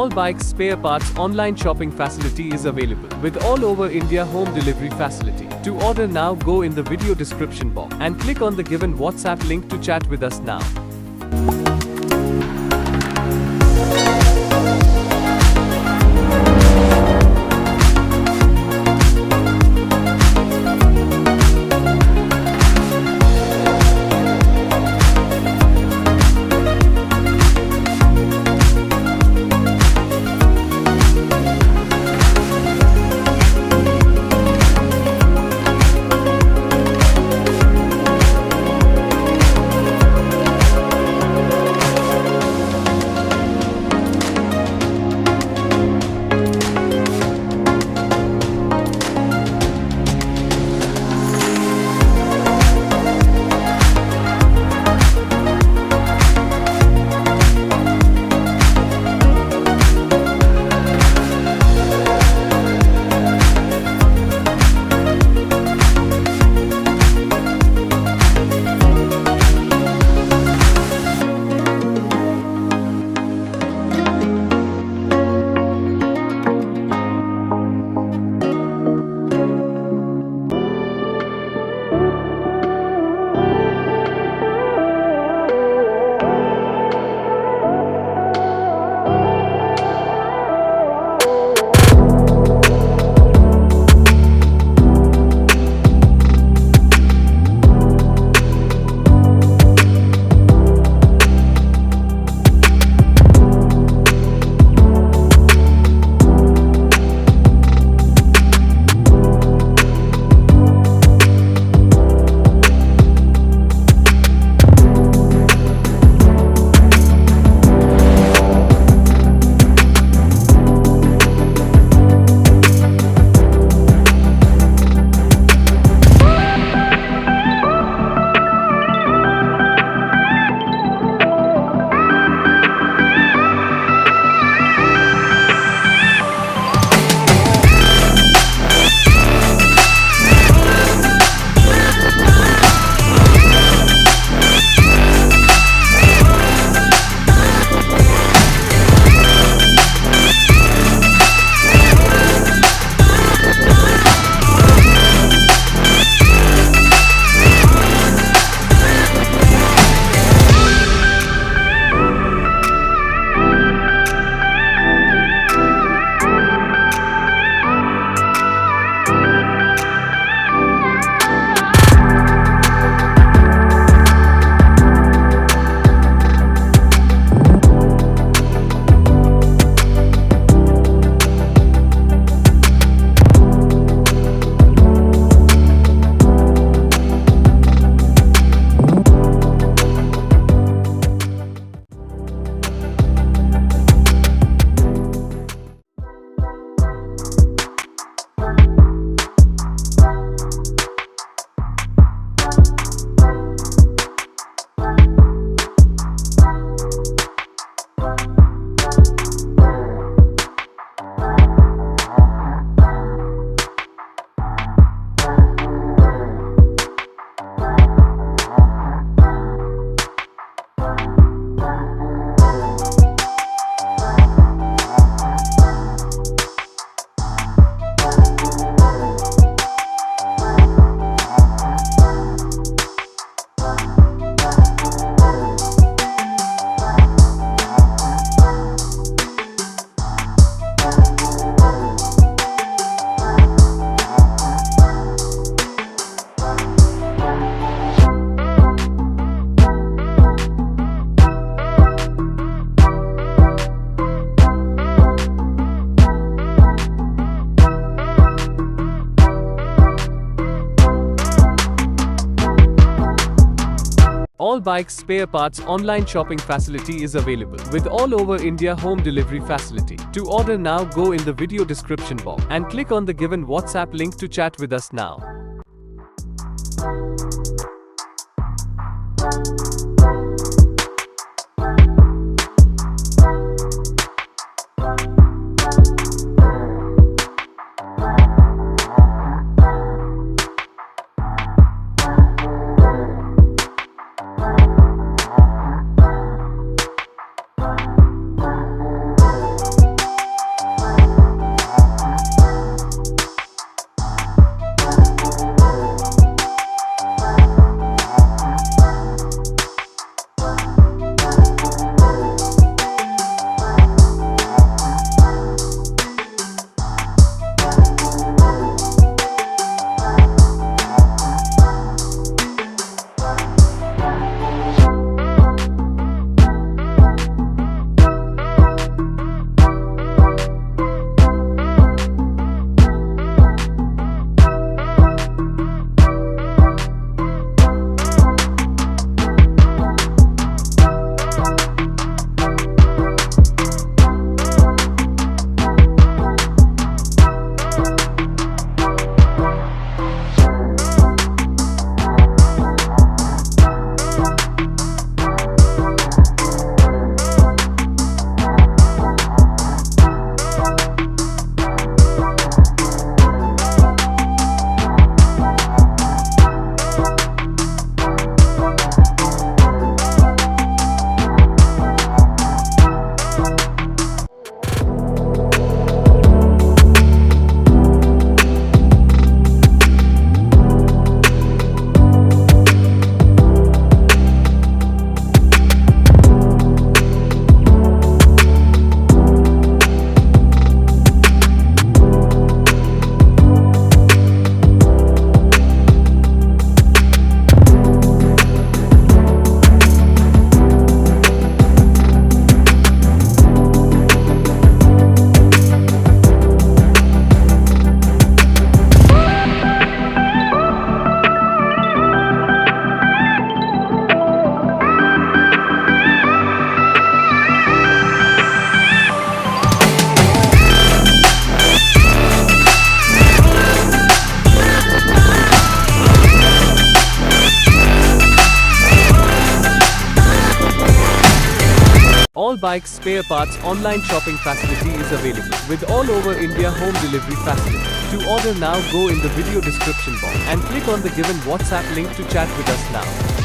All bikes spare parts online shopping facility is available with all over India home delivery facility. To order now, go in the video description box and click on the given WhatsApp link to chat with us now. All bikes spare parts online shopping facility is available with all over India home delivery facility. To order now, go in the video description box and click on the given WhatsApp link to chat with us now. all bikes spare parts online shopping facility is available with all over India home delivery facility. To order now, go in the video description box and click on the given WhatsApp link to chat with us now.